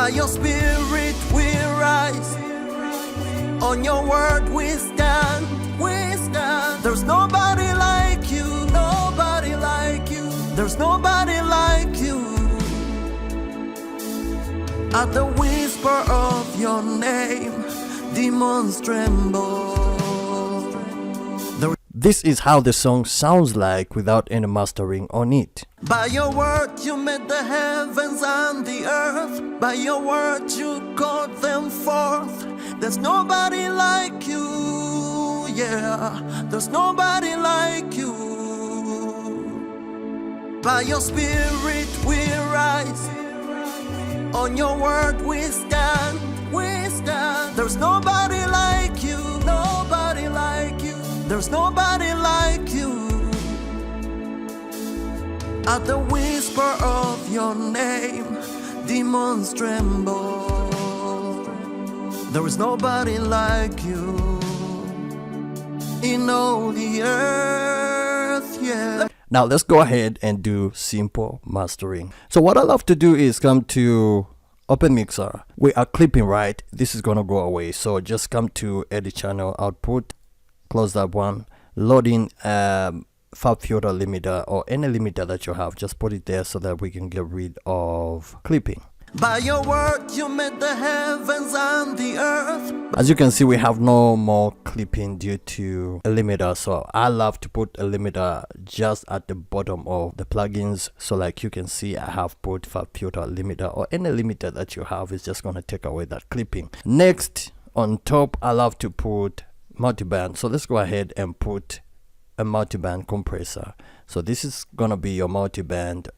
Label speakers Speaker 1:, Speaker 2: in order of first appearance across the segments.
Speaker 1: By your spirit we rise, on your word we stand, we stand. There's nobody like you, nobody like you. There's nobody like you. At the whisper of your name, demons tremble.
Speaker 2: This is how the song sounds like without any mastering on it.
Speaker 1: By your word you made the heavens and the earth. By your word you called them forth. There's nobody like you, yeah. There's nobody like you. By your spirit we rise, on your word we stand, we stand. There's nobody like you, nobody like you. There's nobody like you. At the whisper of your name, demons tremble. There is nobody like you in all the earth, yeah.
Speaker 2: Now let's go ahead and do simple mastering. So what I love to do is come to Open Mixer. We are clipping, right? This is gonna go away. So just come to Edit Channel Output, close that one, load in Fab Filter limiter or any limiter that you have. Just put it there so that we can get rid of clipping.
Speaker 1: By your word you made the heavens and the earth.
Speaker 2: As you can see, we have no more clipping due to a limiter. So I love to put a limiter just at the bottom of the plugins. So like you can see, I have put Fab Filter limiter, or any limiter that you have is just going to take away that clipping. Next, on top, I love to put multiband. So let's go ahead and put a multiband compressor. So this is gonna be your multiband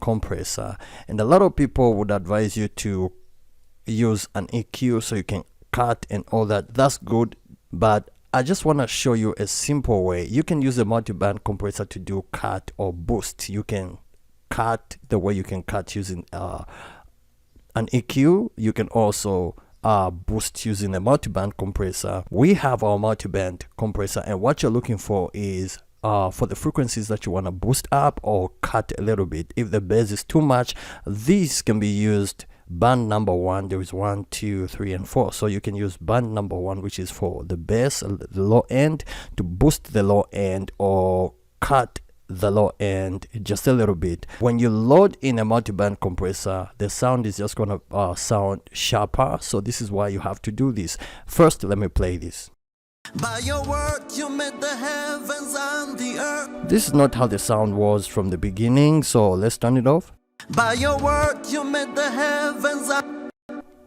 Speaker 2: compressor, and a lot of people would advise you to use an EQ so you can cut and all that. That's good, but I just want to show you a simple way. You can use a multiband compressor to do cut or boost. You can cut the way you can cut using an EQ. You can also boost using a multiband compressor. We have our multiband compressor, and what you're looking for is for the frequencies that you want to boost up or cut a little bit. If the bass is too much, these can be used band number 1. There is 1, 2, 3 and 4. So you can use band number 1, which is for the bass, the low end, to boost the low end or cut the low end just a little bit. When you load in a multiband compressor, the sound is just gonna sound sharper. So this is why you have to do this. First, let me play this.
Speaker 1: By your word you made the heavens and the earth.
Speaker 2: This is not how the sound was from the beginning, so let's turn it off.
Speaker 1: By your word you made the heavens and...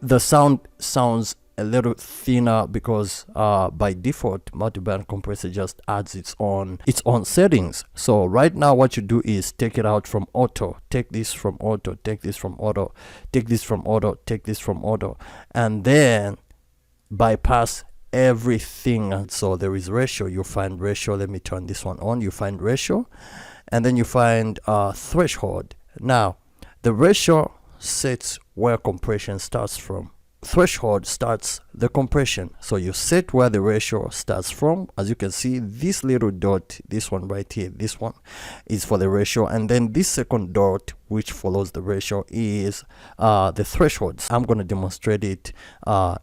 Speaker 2: The sound sounds a little thinner because by default multiband compressor just adds its own settings. So right now what you do is take it out from auto, take this from auto, take this from auto, take this from auto, take this from auto, and then bypass everything. And so there is ratio. You find ratio. Let me turn this one on. You find ratio, and then you find threshold. Now the ratio sets where compression starts from. Threshold starts the compression. So you set where the ratio starts from. As you can see, this little dot, this one right here, this one is for the ratio, and then this second dot which follows the ratio is the thresholds. I'm going to demonstrate it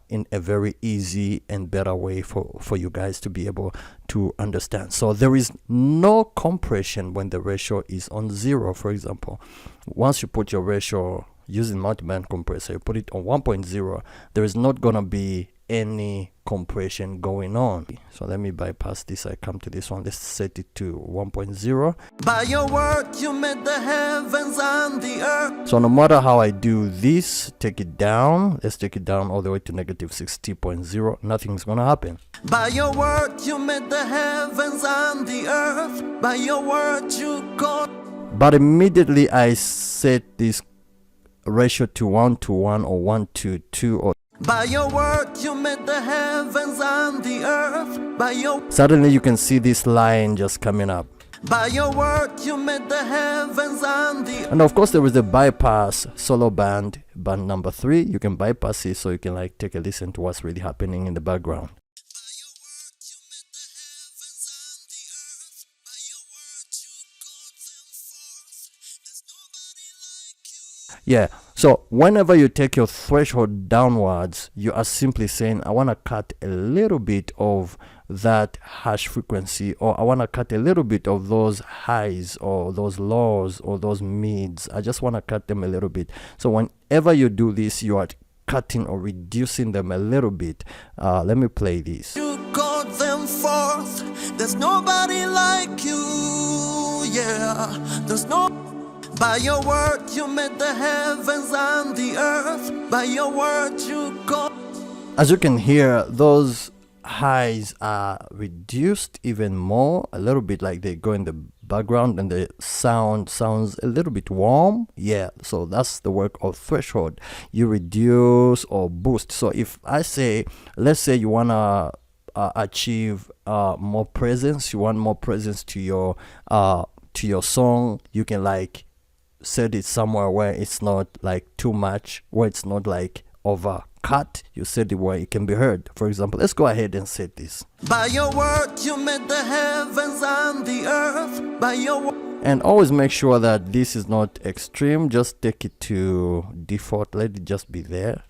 Speaker 2: in a very easy and better way for you guys to be able to understand. So there is no compression when the ratio is on 0. For example, once you put your ratio using multiband compressor, you put it on 1.0, there is not gonna be any compression going on. So let me bypass this. I come to this one. Let's set it to 1.0.
Speaker 1: By your word you made the heavens and the earth.
Speaker 2: So no matter how I do this, take it down. Let's take it down all the way to negative 60.0. Nothing's gonna happen.
Speaker 1: By your word you made the heavens and the earth. By your word you called.
Speaker 2: But immediately I set this ratio to 1:1 or 1:2 or...
Speaker 1: By your word you made the heavens and the earth. By your...
Speaker 2: Suddenly you can see this line just coming up.
Speaker 1: By your word you made the heavens and the...
Speaker 2: And of course there is a bypass solo band number 3. You can bypass it so you can like take a listen to what's really happening in the background. Yeah, so whenever you take your threshold downwards, you are simply saying, I want to cut a little bit of that harsh frequency, or I want to cut a little bit of those highs or those lows or those mids. I just want to cut them a little bit. So whenever you do this, you are cutting or reducing them a little bit. Let me play this.
Speaker 1: You called them forth. There's nobody like you. Yeah, there's no. By your word you made the heavens and the earth. By your word you called.
Speaker 2: As you can hear, those highs are reduced even more, a little bit, like they go in the background, and the sound sounds a little bit warm. Yeah, so that's the work of threshold. You reduce or boost. So if I say, let's say you want to achieve more presence, you want more presence to your song, you can like set it somewhere where it's not like too much, where it's not like over cut. You set it where it can be heard. For example, let's go ahead and set this.
Speaker 1: By your word you made the heavens and the earth. By your word.
Speaker 2: And always make sure that this is not extreme. Just take it to default. Let it just be there.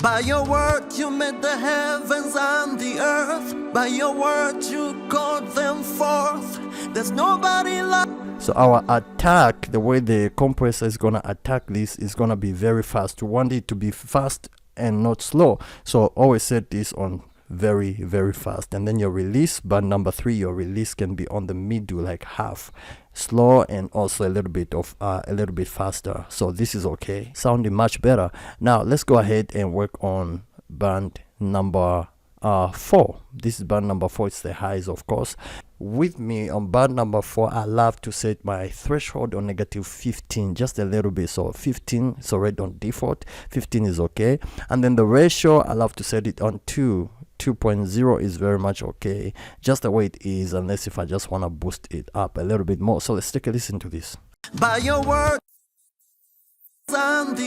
Speaker 1: By your word you made the heavens and the earth. By your word you called them forth. There's nobody like.
Speaker 2: So our attack, the way the compressor is gonna attack this, is gonna be very fast. We want it to be fast and not slow. So always set this on very, very fast. And then your release, band number 3, your release can be on the middle, like half slow, and also a little bit faster. So this is okay, sounding much better. Now let's go ahead and work on band number 4. This is band number 4. It's the highs, of course. With me on band number 4, I love to set my threshold on -15, just a little bit. So 15 is already on default. 15 is okay. And then the ratio, I love to set it on 2. 2.0 is very much okay, just the way it is, unless if I just want to boost it up a little bit more. So let's take a listen to this.
Speaker 1: By your word.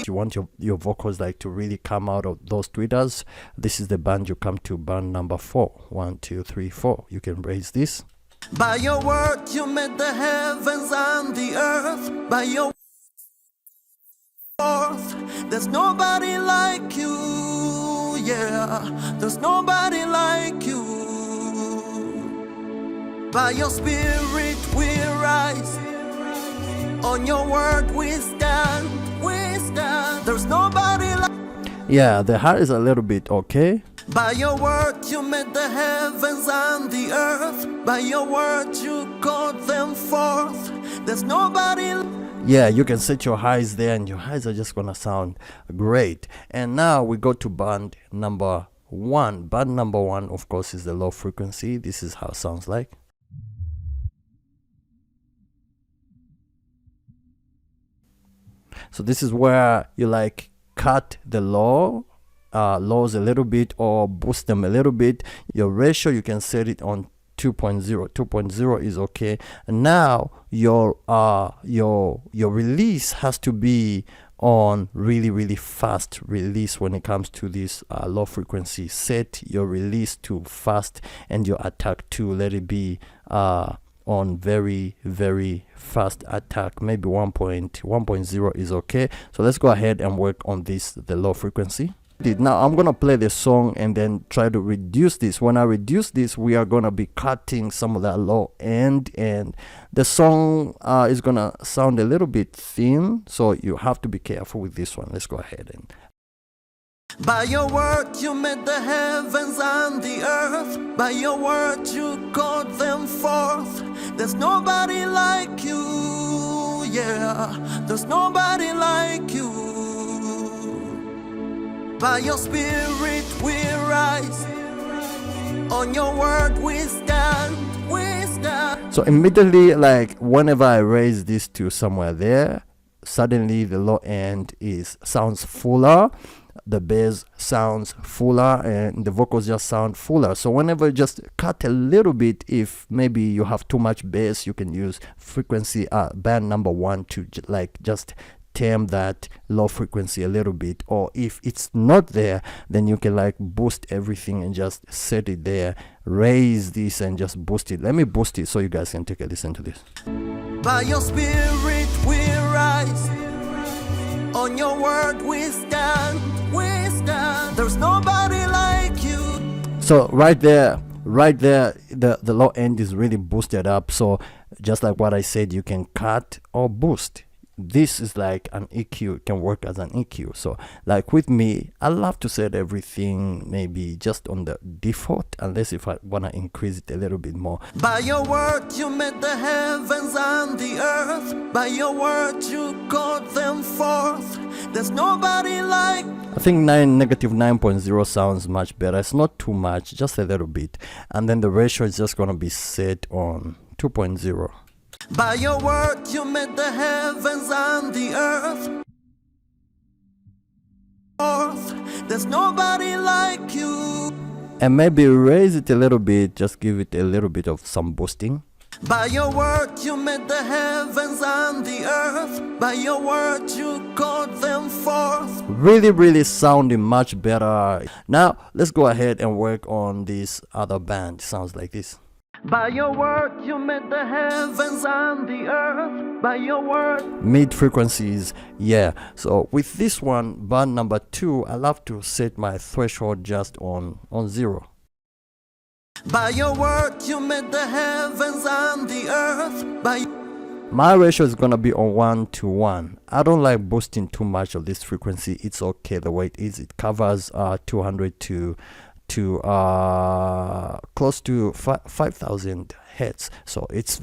Speaker 2: You want your vocals like to really come out of those tweeters. This is the band you come to, band number 4. 1, 2, 3, 4. You can raise this.
Speaker 1: By your word you made the heavens and the earth. By your forth. There's nobody like you. Yeah, there's nobody like you. By your spirit we rise. On your word we stand. There's nobody like.
Speaker 2: Yeah, the high is a little bit okay.
Speaker 1: By your word you made the heavens and the earth. By your word you called them forth. There's nobody.
Speaker 2: Yeah, you can set your highs there, and your highs are just gonna sound great. And now we go to band number 1. Band number 1, of course, is the low frequency. This is how it sounds like. So this is where you like cut the lows a little bit or boost them a little bit. Your ratio, you can set it on 2.0. 2.0 is okay. And now your release has to be on really fast release when it comes to this low frequency. Set your release to fast, and your attack to let it be on very fast attack. Maybe 1.0 is okay. So let's go ahead and work on this, the low frequency. Now I'm gonna play the song and then try to reduce this. When I reduce this, we are gonna be cutting some of that low end, and the song is gonna sound a little bit thin, so you have to be careful with this one. Let's go ahead and.
Speaker 1: By your word you made the heavens and the earth. By your word you called them forth. There's nobody like you. Yeah, there's nobody like you. By your spirit we rise. On your word we stand.
Speaker 2: So immediately, like whenever I raise this to somewhere there, suddenly the low end sounds fuller. The bass sounds fuller, and the vocals just sound fuller. So whenever you just cut a little bit, if maybe you have too much bass, you can use frequency band number 1 to just tame that low frequency a little bit. Or if it's not there, then you can like boost everything and just set it there, raise this and just boost it. Let me boost it so you guys can take a listen to this.
Speaker 1: By your spirit we rise. On your word we stand, we stand. There's nobody like you.
Speaker 2: So right there, the low end is really boosted up. So just like what I said, you can cut or boost. This is like an EQ, it can work as an EQ. So like with me, I love to set everything maybe just on the default, unless if I want to increase it a little bit more.
Speaker 1: By your word you made the heavens and the earth. By your word you called them forth. There's nobody like.
Speaker 2: I think negative 9.0 sounds much better. It's not too much, just a little bit. And then the ratio is just going to be set on 2.0.
Speaker 1: By your word you made the heavens and the earth. There's nobody like you.
Speaker 2: And maybe raise it a little bit, just give it a little bit of some boosting.
Speaker 1: By your word you made the heavens and the earth. By your word you called them forth.
Speaker 2: Really sounding much better. Now let's go ahead and work on this other band. Sounds like this.
Speaker 1: By your word you made the heavens and the earth. By your word.
Speaker 2: Mid frequencies, yeah. So with this one, band number 2, I love to set my threshold just on 0.
Speaker 1: By your word you made the heavens and the earth. By
Speaker 2: my ratio is gonna be on 1:1. I don't like boosting too much of this frequency. It's okay the way it is. It covers 200 to close to 5,000 hertz. So it's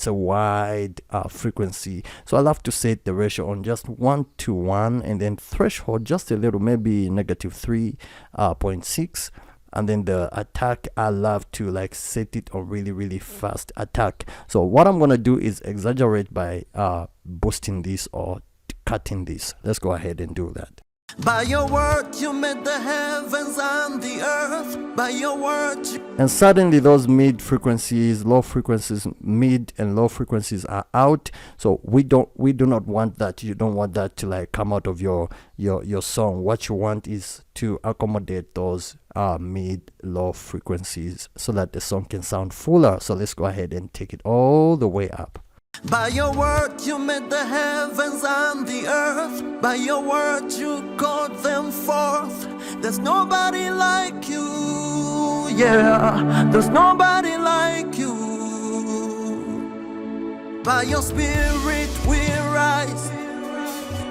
Speaker 2: a wide frequency. So I love to set the ratio on just 1:1, and then threshold just a little, maybe negative 3.6. And then the attack, I love to like set it on really fast attack. So what I'm gonna do is exaggerate by boosting this or cutting this. Let's go ahead and do that.
Speaker 1: By your word you made the heavens and the earth. By your word
Speaker 2: and suddenly those mid frequencies, low frequencies, mid and low frequencies are out. So we do not want that. You don't want that to like come out of your song. What you want is to accommodate those mid low frequencies so that the song can sound fuller. So let's go ahead and take it all the way up.
Speaker 1: By your word you made the heavens and the earth. By your word you called them forth. There's nobody like you. Yeah, there's nobody like you. By your spirit we rise.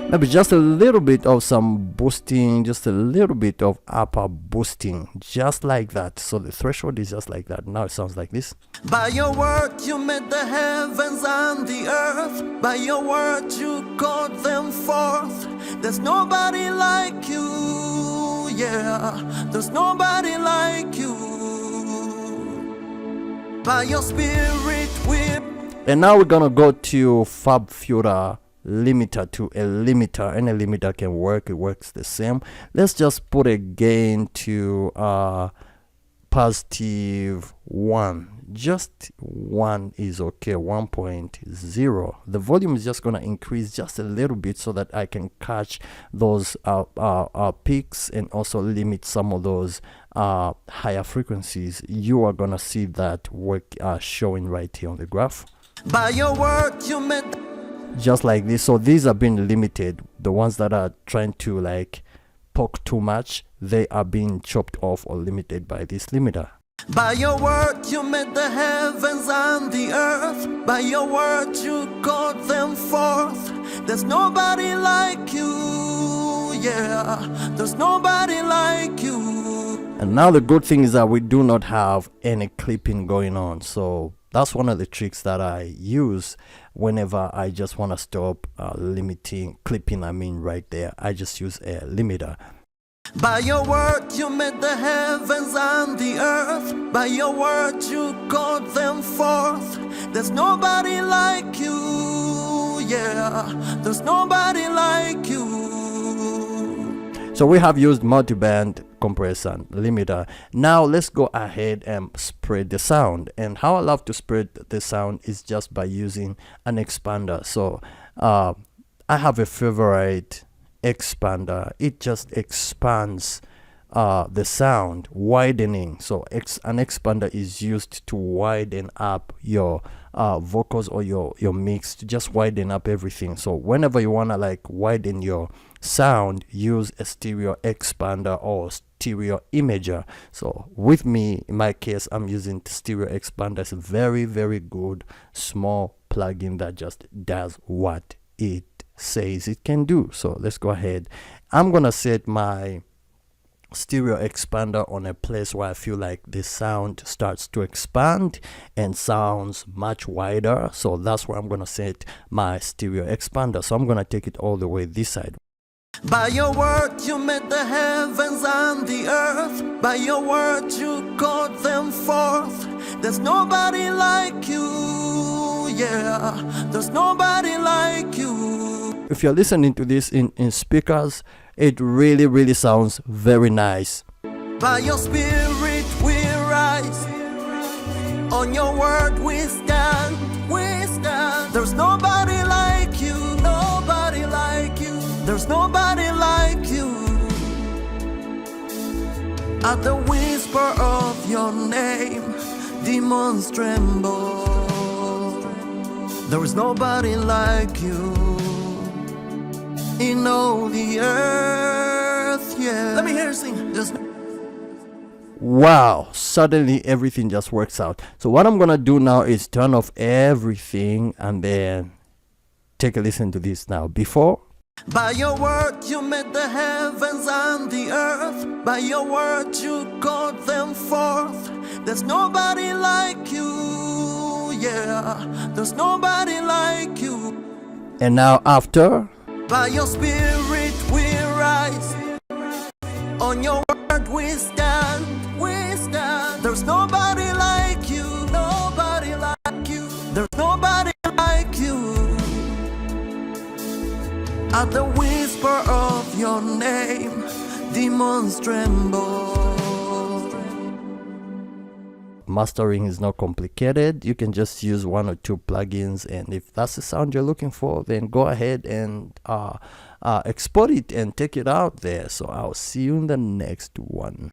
Speaker 2: Maybe just a little bit of some boosting, just a little bit of upper boosting, just like that. So the threshold is just like that. Now it sounds like this.
Speaker 1: By your word you made the heavens and the earth. By your word you called them forth. There's nobody like you. Yeah, there's nobody like you. By your spirit we.
Speaker 2: And now we're gonna go to Fab Filter limiter to a limiter. Any limiter can work, it works the same. Let's just put a gain to positive 1. Just 1 is okay. 1.0. The volume is just gonna increase just a little bit so that I can catch those peaks and also limit some of those higher frequencies. You are gonna see that work showing right here on the graph.
Speaker 1: By your word you made
Speaker 2: just like this. So these are being limited. The ones that are trying to like poke too much, they are being chopped off or limited by this limiter.
Speaker 1: By your word you made the heavens and the earth. By your word you called them forth. There's nobody like you. Yeah, there's nobody like you.
Speaker 2: And now the good thing is that we do not have any clipping going on. So that's one of the tricks that I use whenever I just want to stop clipping. I mean right there, I just use a limiter.
Speaker 1: By your word you made the heavens and the earth. By your word you called them forth. There's nobody like you. Yeah, there's nobody like you.
Speaker 2: So we have used multiband, compressor, and limiter. Now let's go ahead and spread the sound. And how I love to spread the sound is just by using an expander. So I have a favorite expander. It just expands the sound widening. So an expander is used to widen up your vocals or your mix, to just widen up everything. So whenever you want to like widen your sound, use a stereo expander or stereo imager. So with me, in my case, I'm using stereo expander. It's a very, very good small plugin that just does what it says it can do. So let's go ahead. I'm gonna set my stereo expander on a place where I feel like the sound starts to expand and sounds much wider. So that's where I'm gonna set my stereo expander. So I'm gonna take it all the way this side.
Speaker 1: By your word you made the heavens and the earth. By your word you called them forth. There's nobody like you, yeah. There's nobody like you.
Speaker 2: If you're listening to this in speakers, it really, really sounds very nice.
Speaker 1: By your spirit we rise. On your word we stand, we stand. There's nobody like you, nobody like you. There's nobody like you. At the whisper of your name, demons tremble. There is nobody like you in all the earth, yeah. Let me hear you sing.
Speaker 2: Wow, suddenly everything just works out. So what I'm gonna do now is turn off everything and then take a listen to this now. Before,
Speaker 1: by your word you made the heavens and the earth. By your word you called them forth. There's nobody like you, yeah. There's nobody like you.
Speaker 2: and now after,
Speaker 1: by your spirit we rise. On your word we stand, we stand. There's nobody like you, nobody like you. There's nobody like you. At the whisper of your name, demons tremble.
Speaker 2: mastering is not complicated. You can just use one or two plugins, and if that's the sound you're looking for, then go ahead and export it and take it out there. So I'll see you in the next one.